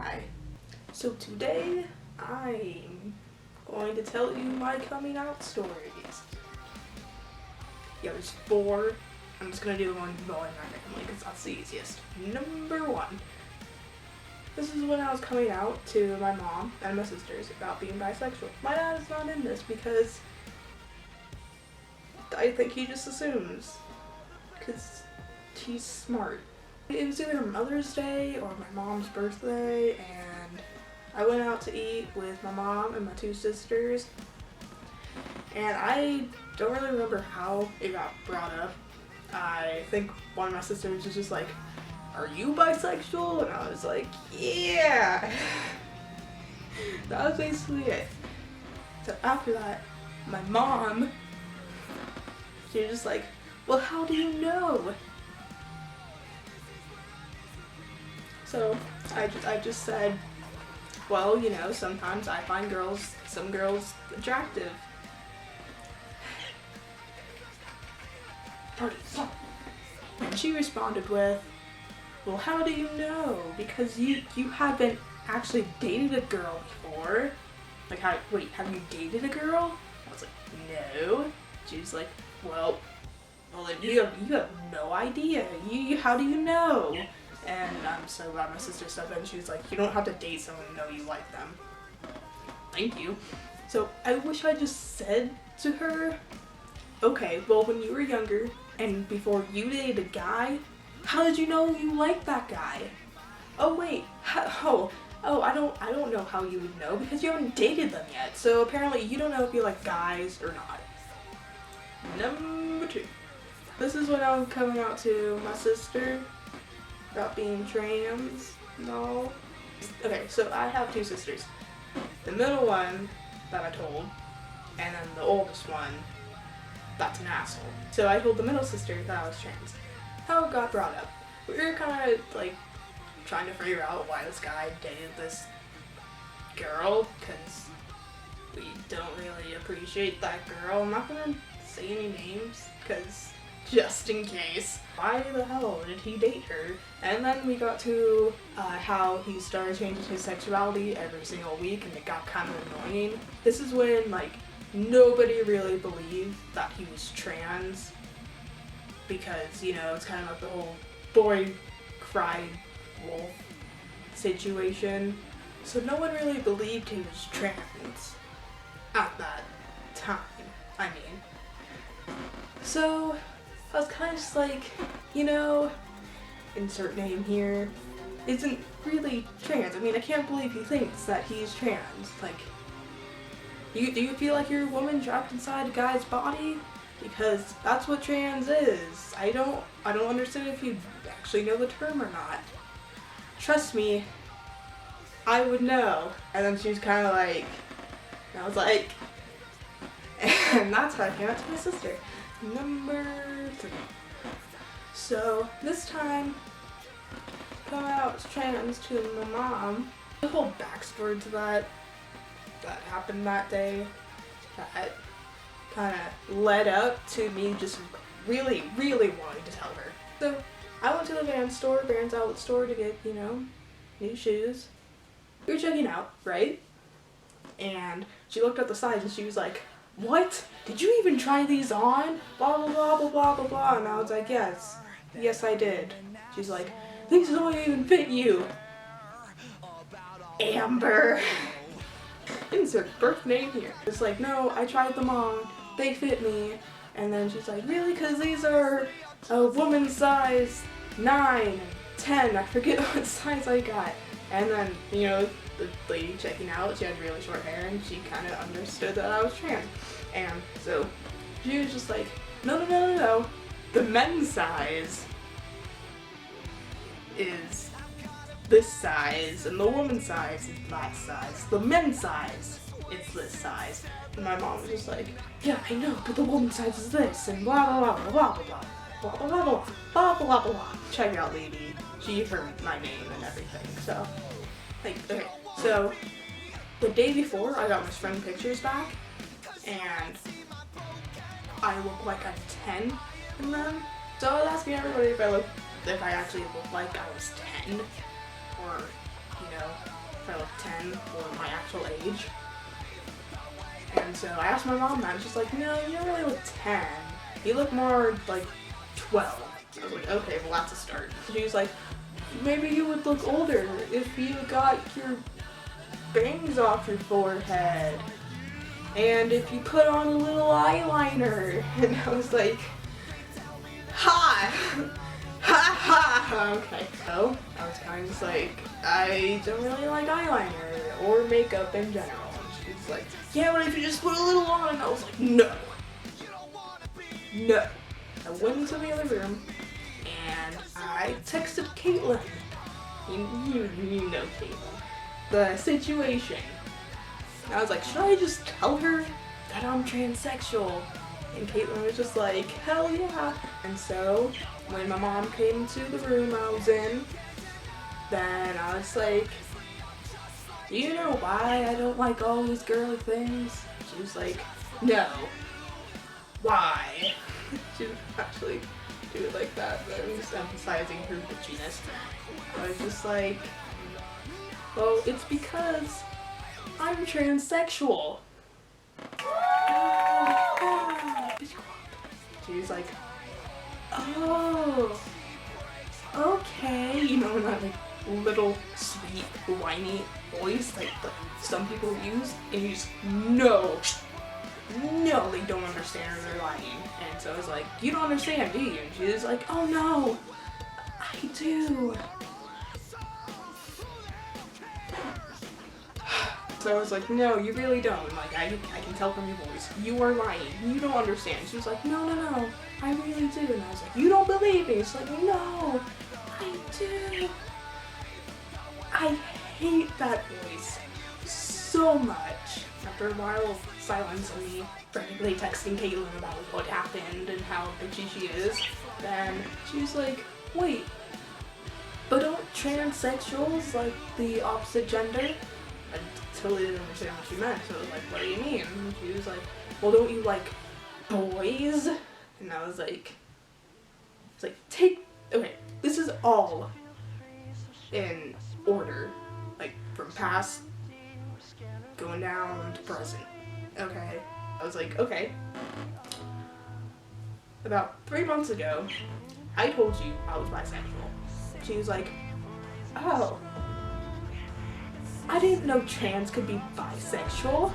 Hi. So today I'm going to tell you my coming out stories. Yeah, there's 4. I'm just gonna do one going randomly because that's the easiest. Number 1. This is when I was coming out to my mom and my sisters about being bisexual. My dad is not in this because I think he just assumes. Because he's smart. It was either Mother's Day or my mom's birthday, and I went out to eat with my mom and my 2 sisters, and I don't really remember how it got brought up. I think one of my sisters was just like, "Are you bisexual?" And I was like, "Yeah." That was basically it. So after that, my mom, she was just like, "Well, how do you know?" So I just said, well, you know, sometimes I find some girls attractive. And she responded with, well, how do you know? Because you haven't actually dated a girl before. Like, wait, have you dated a girl? I was like, no. She was like, well, then you have no idea. How do you know? And I'm so glad my sister stepped in. She was like, you don't have to date someone to know you like them. Thank you. So I wish I just said to her, okay, well, when you were younger and before you dated a guy, how did you know you liked that guy? Oh wait, I don't know how you would know because you haven't dated them yet. So apparently you don't know if you like guys or not. Number 2. This is when I was coming out to my sister about being trans and all. Okay, so I have 2 sisters. The middle one that I told, and then the oldest one that's an asshole. So I told the middle sister that I was trans. How it got brought up. We were kind of like trying to figure out why this guy dated this girl, because we don't really appreciate that girl. I'm not gonna say any names, because just in case. Why the hell did he date her? And then we got to how he started changing his sexuality every single week, and it got kind of annoying. This is when, like, nobody really believed that he was trans, because, you know, it's kind of like the whole boy cried wolf situation. So no one really believed he was trans at that time, I mean. So I was kind of just like, you know, insert name here, isn't really trans. I mean, I can't believe he thinks that he's trans. Like, do you feel like you're a woman trapped inside a guy's body? Because that's what trans is. I don't understand if you actually know the term or not. Trust me, I would know. And then she was kind of like, and I was like, and that's how I came out to my sister. Number 3. So this time, coming out as trans to my mom. The whole backstory to that happened that day, that kind of led up to me just really, really wanting to tell her. So I went to the Vans outlet store to get, you know, new shoes. We were checking out, right? And she looked at the size and she was like, what? Did you even try these on? Blah, blah, blah, blah, blah, blah, blah. And I was like, yes, I did. She's like, these don't even fit you. Amber. Insert birth name here. It's like, no, I tried them on. They fit me. And then she's like, really? Because these are a woman's size 9 and 10. I forget what size I got. And then, you know, the lady checking out, she had really short hair and she kind of understood that I was trans. And so she was just like, no. The men's size is this size and the woman's size is that size. The men's size is this size. And my mom was just like, yeah, I know, but the woman's size is this and blah blah blah blah blah blah blah blah blah blah blah blah blah blah. Check it out, lady. She heard my name and everything. So like, okay. So the day before I got my spring pictures back and I look like I'm 10 in them. So I was asking everybody if I actually looked like I was 10 or you know, probably like 10 or my actual age. And so I asked my mom that, and she's like, no, you don't really look 10. You look more like 12. I was like, okay, well that's a start. She was like, maybe you would look older if you got your bangs off your forehead. And if you put on a little eyeliner. And I was like, ha! Ha ha! Okay. So, I was kind of just like, I don't really like eyeliner or makeup in general. And she's like, yeah, but if you just put a little on. And I was like, no. No. I went into the other room and I texted Caitlin. You know Caitlin. The situation. I was like, should I just tell her that I'm transsexual? And Caitlin was just like, hell yeah. And so, when my mom came into the room I was in, then I was like, do you know why I don't like all these girly things? She was like, no. Why? She didn't actually do it like that, but I was emphasizing her bitchiness. I was just like, well, it's because I'm transsexual. She's like, oh, okay. You know, in that like little sweet, whiny voice like some people use, and you just no, they don't understand or they're lying. And so I was like, you don't understand, do you? And she was like, oh no, I do. So I was like, no, you really don't. Like, I can tell from your voice. You are lying. You don't understand. She was like, no, I really do. And I was like, you don't believe me. She's like, no, I do. I hate that voice so much. After a while of silence and me frantically texting Caitlin about what happened and how bitchy she is, then she was like, wait, but don't transsexuals like the opposite gender? I totally didn't understand what she meant, so I was like, what do you mean? And she was like, well, don't you like boys? And I was like, it's like, okay, this is all in order, like from past going down to present, okay? I was like, okay. About 3 months ago, I told you I was bisexual. She was like, oh, I didn't know trans could be bisexual.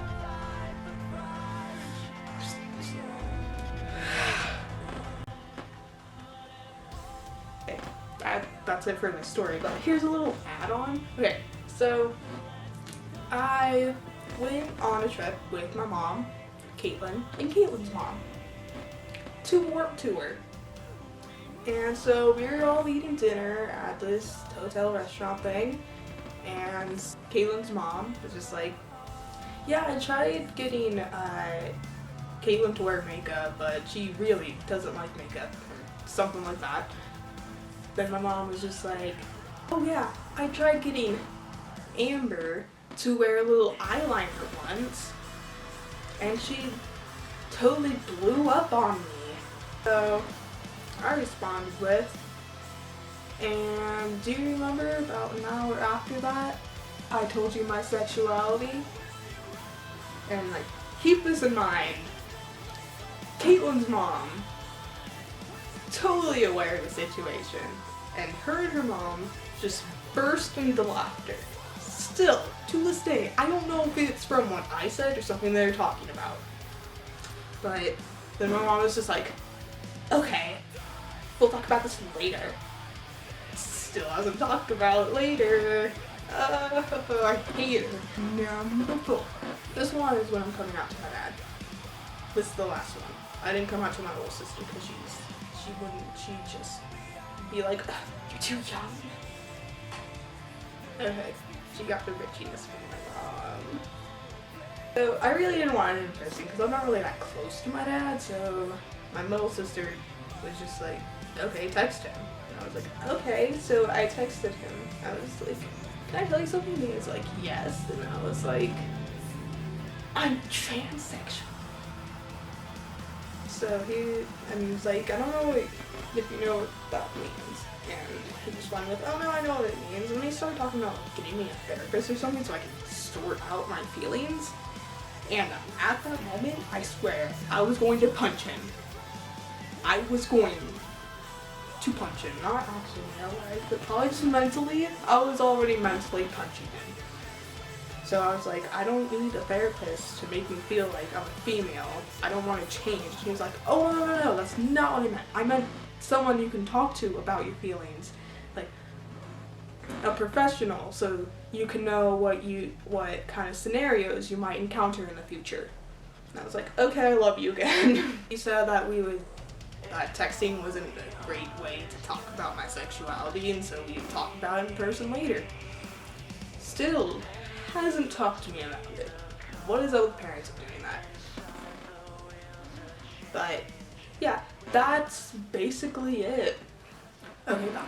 Okay, that's it for my story, but here's a little add-on. Okay, so I went on a trip with my mom, Caitlin, and Caitlin's mom to Warped Tour. And so we were all eating dinner at this hotel restaurant thing, and Caitlin's mom was just like, yeah, I tried getting Caitlin to wear makeup, but she really doesn't like makeup, or something like that. Then my mom was just like, oh yeah, I tried getting Amber to wear a little eyeliner once, and she totally blew up on me. So I responded with, and do you remember about an hour after that, I told you my sexuality? And like, keep this in mind, Caitlin's mom, totally aware of the situation, and her mom just burst into laughter. Still, to this day, I don't know if it's from what I said or something they're talking about. But then my mom was just like, okay, we'll talk about this later. Still hasn't talked about it later. I hate her. No. This one is when I'm coming out to my dad. This is the last one. I didn't come out to my little sister because she'd just be like, you're too young. Okay, she got the bitchiness from my mom. So I really didn't want it in person because I'm not really that close to my dad, so my middle sister was just like, okay, text him. And I was like, okay, so I texted him. I was like, can I tell you something? And he was like, yes. And I was like, I'm transsexual. So he was like, I don't know if you know what that means. And he just went with, oh no, I know what it means. And then he started talking about getting me a therapist or something so I can sort out my feelings. And at that moment, I swear, I was going to punch him. I was going to punch him. Not actually in real life, but probably just mentally. I was already mentally punching him. So I was like, I don't need a therapist to make me feel like I'm a female. I don't want to change. He was like, oh, no, that's not what I meant. I meant someone you can talk to about your feelings. Like, a professional, so you can know what kind of scenarios you might encounter in the future. And I was like, okay, I love you again. He said that texting wasn't a great way to talk about my sexuality, and so we'd talk about it in person later. Still hasn't talked to me about it. What is up with parents of doing that? But yeah, that's basically it. Okay, bye.